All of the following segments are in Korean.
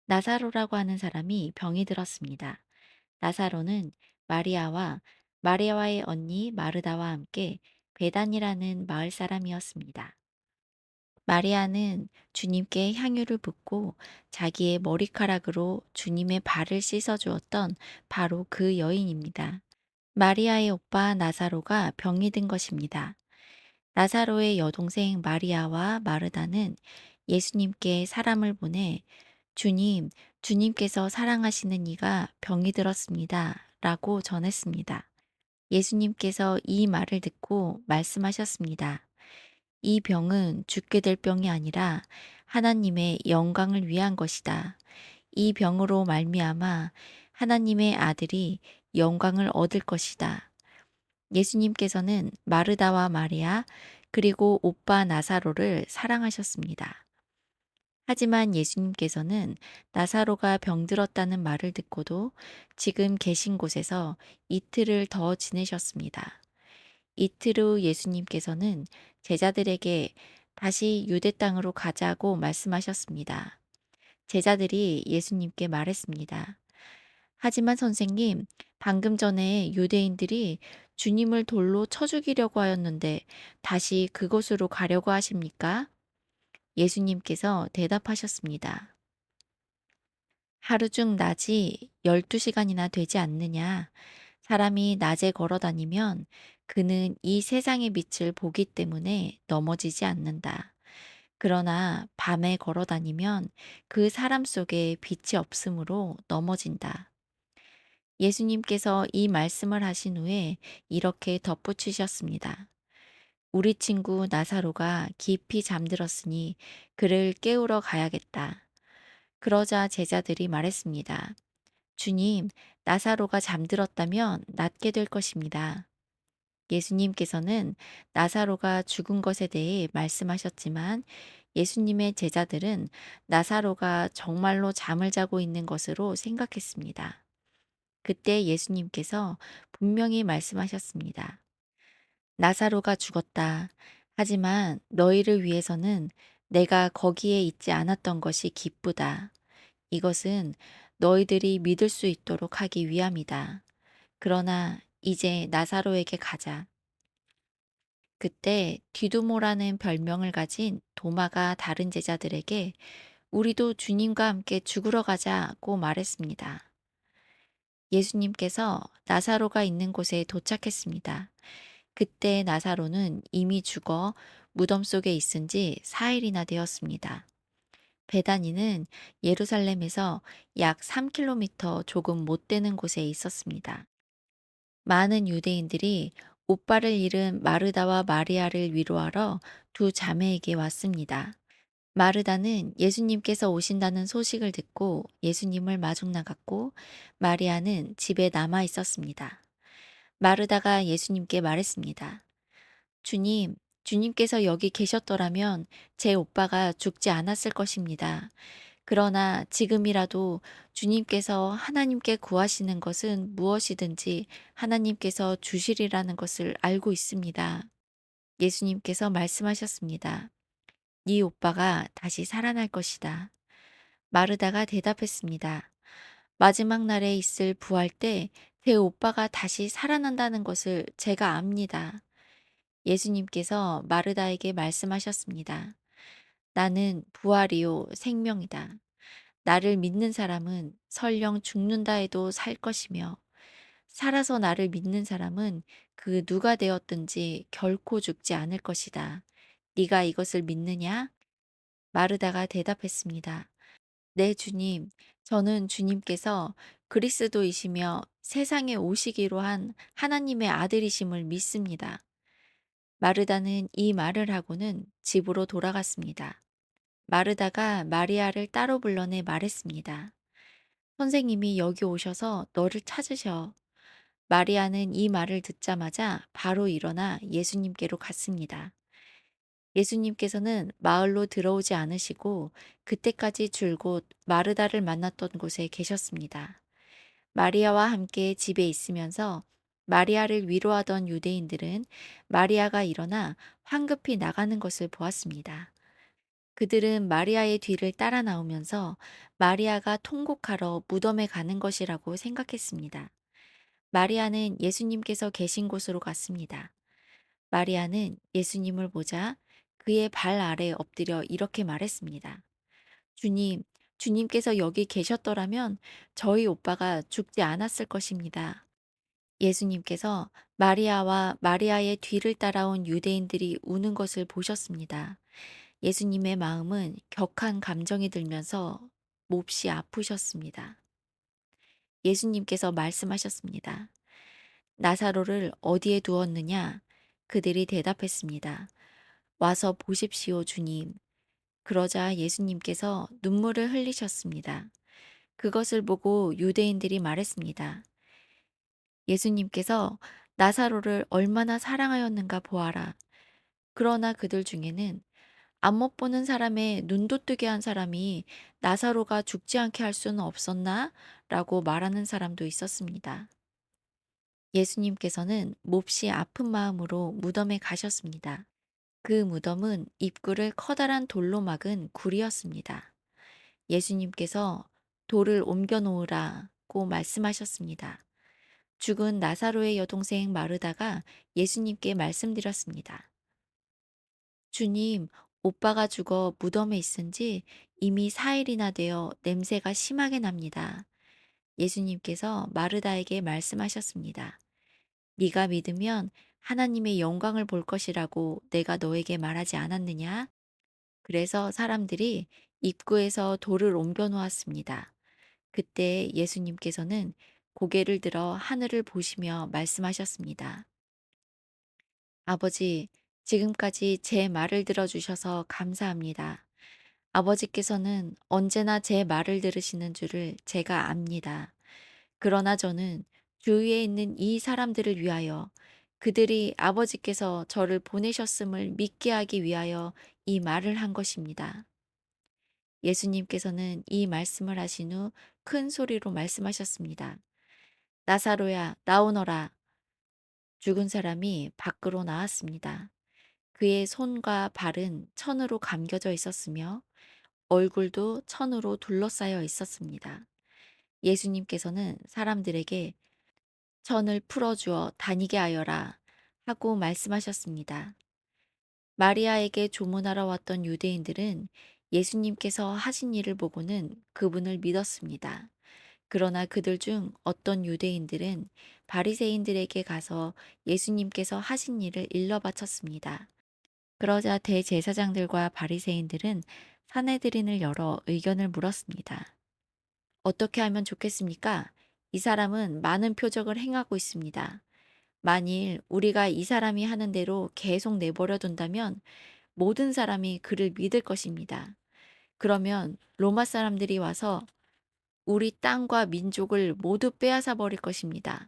나사로라고 하는 사람이 병이 들었습니다. 나사로는 마리아와 마리아와의 언니 마르다와 함께 베단이라는 마을 사람이었습니다. 마리아는 주님께 향유를 붓고 자기의 머리카락으로 주님의 발을 씻어 주었던 바로 그 여인입니다. 마리아의 오빠 나사로가 병이 든 것입니다. 나사로의 여동생 마리아와 마르다는 예수님께 사람을 보내 주님, 주님께서 사랑하시는 이가 병이 들었습니다. 라고 전했습니다. 예수님께서 이 말을 듣고 말씀하셨습니다. 이 병은 죽게 될 병이 아니라 하나님의 영광을 위한 것이다. 이 병으로 말미암아 하나님의 아들이 영광을 얻을 것이다. 예수님께서는 마르다와 마리아 그리고 오빠 나사로를 사랑하셨습니다. 하지만 예수님께서는 나사로가 병들었다는 말을 듣고도 지금 계신 곳에서 이틀을 더 지내셨습니다. 이틀 후 예수님께서는 제자들에게 다시 유대 땅으로 가자고 말씀하셨습니다. 제자들이 예수님께 말했습니다. 하지만 선생님, 방금 전에 유대인들이 주님을 돌로 쳐 죽이려고 하였는데 다시 그곳으로 가려고 하십니까? 예수님께서 대답하셨습니다. 하루 중 낮이 12시간이나 되지 않느냐? 사람이 낮에 걸어 다니면 그는 이 세상의 빛을 보기 때문에 넘어지지 않는다. 그러나 밤에 걸어 다니면 그 사람 속에 빛이 없으므로 넘어진다. 예수님께서 이 말씀을 하신 후에 이렇게 덧붙이셨습니다. 우리 친구 나사로가 깊이 잠들었으니 그를 깨우러 가야겠다. 그러자 제자들이 말했습니다. 주님, 나사로가 잠들었다면 낫게 될 것입니다. 예수님께서는 나사로가 죽은 것에 대해 말씀하셨지만 예수님의 제자들은 나사로가 정말로 잠을 자고 있는 것으로 생각했습니다. 그때 예수님께서 분명히 말씀하셨습니다. 나사로가 죽었다. 하지만 너희를 위해서는 내가 거기에 있지 않았던 것이 기쁘다. 이것은 너희들이 믿을 수 있도록 하기 위함이다. 그러나 이제 나사로에게 가자. 그때 디두모라는 별명을 가진 도마가 다른 제자들에게 우리도 주님과 함께 죽으러 가자고 말했습니다. 예수님께서 나사로가 있는 곳에 도착했습니다. 그때 나사로는 이미 죽어 무덤 속에 있은 지 4일이나 되었습니다. 베다니는 예루살렘에서 약 3km 조금 못 되는 곳에 있었습니다. 많은 유대인들이 오빠를 잃은 마르다와 마리아를 위로하러 두 자매에게 왔습니다. 마르다는 예수님께서 오신다는 소식을 듣고 예수님을 마중 나갔고 마리아는 집에 남아 있었습니다. 마르다가 예수님께 말했습니다. 주님, 주님께서 여기 계셨더라면 제 오빠가 죽지 않았을 것입니다. 그러나 지금이라도 주님께서 하나님께 구하시는 것은 무엇이든지 하나님께서 주시리라는 것을 알고 있습니다. 예수님께서 말씀하셨습니다. 네 오빠가 다시 살아날 것이다. 마르다가 대답했습니다. 마지막 날에 있을 부활 때 제 오빠가 다시 살아난다는 것을 제가 압니다. 예수님께서 마르다에게 말씀하셨습니다. 나는 부활이요 생명이다. 나를 믿는 사람은 설령 죽는다 해도 살 것이며 살아서 나를 믿는 사람은 그 누가 되었든지 결코 죽지 않을 것이다. 네가 이것을 믿느냐? 마르다가 대답했습니다. 네, 주님. 저는 주님께서 그리스도이시며 세상에 오시기로 한 하나님의 아들이심을 믿습니다. 마르다는 이 말을 하고는 집으로 돌아갔습니다. 마르다가 마리아를 따로 불러내 말했습니다. 선생님이 여기 오셔서 너를 찾으셔. 마리아는 이 말을 듣자마자 바로 일어나 예수님께로 갔습니다. 예수님께서는 마을로 들어오지 않으시고 그때까지 줄곧 마르다를 만났던 곳에 계셨습니다. 마리아와 함께 집에 있으면서 마리아를 위로하던 유대인들은 마리아가 일어나 황급히 나가는 것을 보았습니다. 그들은 마리아의 뒤를 따라 나오면서 마리아가 통곡하러 무덤에 가는 것이라고 생각했습니다. 마리아는 예수님께서 계신 곳으로 갔습니다. 마리아는 예수님을 보자 그의 발 아래 엎드려 이렇게 말했습니다. 주님, 주님께서 여기 계셨더라면 저희 오빠가 죽지 않았을 것입니다. 예수님께서 마리아와 마리아의 뒤를 따라온 유대인들이 우는 것을 보셨습니다. 예수님의 마음은 격한 감정이 들면서 몹시 아프셨습니다. 예수님께서 말씀하셨습니다. 나사로를 어디에 두었느냐? 그들이 대답했습니다. 와서 보십시오, 주님. 그러자 예수님께서 눈물을 흘리셨습니다. 그것을 보고 유대인들이 말했습니다. 예수님께서 나사로를 얼마나 사랑하였는가 보아라. 그러나 그들 중에는 안 못 보는 사람의 눈도 뜨게 한 사람이 나사로가 죽지 않게 할 수는 없었나? 라고 말하는 사람도 있었습니다. 예수님께서는 몹시 아픈 마음으로 무덤에 가셨습니다. 그 무덤은 입구를 커다란 돌로 막은 굴이었습니다. 예수님께서 돌을 옮겨 놓으라고 말씀하셨습니다. 죽은 나사로의 여동생 마르다가 예수님께 말씀드렸습니다. 주님, 오빠가 죽어 무덤에 있은 지 이미 4일이나 되어 냄새가 심하게 납니다. 예수님께서 마르다에게 말씀하셨습니다. 네가 믿으면 하나님의 영광을 볼 것이라고 내가 너에게 말하지 않았느냐? 그래서 사람들이 입구에서 돌을 옮겨 놓았습니다. 그때 예수님께서는 고개를 들어 하늘을 보시며 말씀하셨습니다. 아버지, 지금까지 제 말을 들어주셔서 감사합니다. 아버지께서는 언제나 제 말을 들으시는 줄을 제가 압니다. 그러나 저는 주위에 있는 이 사람들을 위하여 그들이 아버지께서 저를 보내셨음을 믿게 하기 위하여 이 말을 한 것입니다. 예수님께서는 이 말씀을 하신 후 큰 소리로 말씀하셨습니다. 나사로야, 나오너라. 죽은 사람이 밖으로 나왔습니다. 그의 손과 발은 천으로 감겨져 있었으며 얼굴도 천으로 둘러싸여 있었습니다. 예수님께서는 사람들에게 천을 풀어주어 다니게 하여라 하고 말씀하셨습니다. 마리아에게 조문하러 왔던 유대인들은 예수님께서 하신 일을 보고는 그분을 믿었습니다. 그러나 그들 중 어떤 유대인들은 바리새인들에게 가서 예수님께서 하신 일을 일러 바쳤습니다. 그러자 대제사장들과 바리새인들은 사내들인을 열어 의견을 물었습니다. 어떻게 하면 좋겠습니까? 이 사람은 많은 표적을 행하고 있습니다. 만일 우리가 이 사람이 하는 대로 계속 내버려 둔다면 모든 사람이 그를 믿을 것입니다. 그러면 로마 사람들이 와서 우리 땅과 민족을 모두 빼앗아 버릴 것입니다.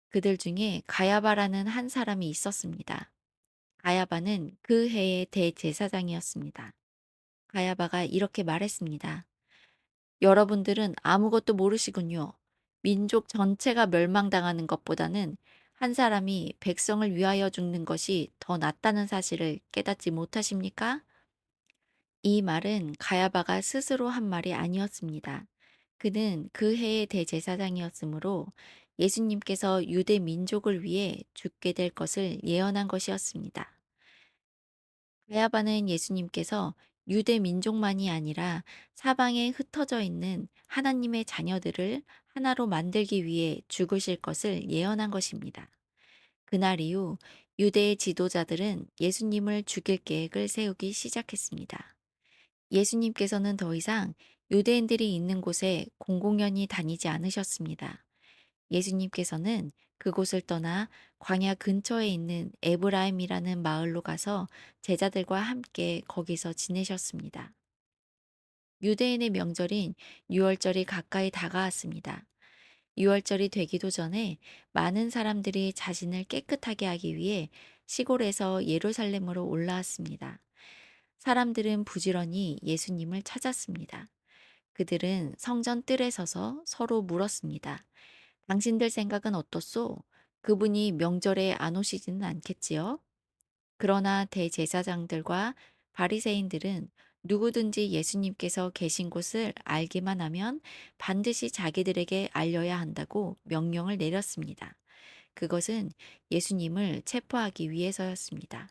그들 중에 가야바라는 한 사람이 있었습니다. 가야바는 그 해의 대제사장이었습니다. 가야바가 이렇게 말했습니다. 여러분들은 아무것도 모르시군요. 민족 전체가 멸망당하는 것보다는 한 사람이 백성을 위하여 죽는 것이 더 낫다는 사실을 깨닫지 못하십니까? 이 말은 가야바가 스스로 한 말이 아니었습니다. 그는 그 해의 대제사장이었으므로 예수님께서 유대 민족을 위해 죽게 될 것을 예언한 것이었습니다. 가야바는 예수님께서 유대 민족만이 아니라 사방에 흩어져 있는 하나님의 자녀들을 하나로 만들기 위해 죽으실 것을 예언한 것입니다. 그날 이후 유대의 지도자들은 예수님을 죽일 계획을 세우기 시작했습니다. 예수님께서는 더 이상 유대인들이 있는 곳에 공공연히 다니지 않으셨습니다. 예수님께서는 그곳을 떠나 광야 근처에 있는 에브라임이라는 마을로 가서 제자들과 함께 거기서 지내셨습니다. 유대인의 명절인 유월절이 가까이 다가왔습니다. 유월절이 되기도 전에 많은 사람들이 자신을 깨끗하게 하기 위해 시골에서 예루살렘으로 올라왔습니다. 사람들은 부지런히 예수님을 찾았습니다. 그들은 성전 뜰에 서서 서로 물었습니다. 당신들 생각은 어떻소? 그분이 명절에 안 오시지는 않겠지요? 그러나 대제사장들과 바리새인들은 누구든지 예수님께서 계신 곳을 알기만 하면 반드시 자기들에게 알려야 한다고 명령을 내렸습니다. 그것은 예수님을 체포하기 위해서였습니다.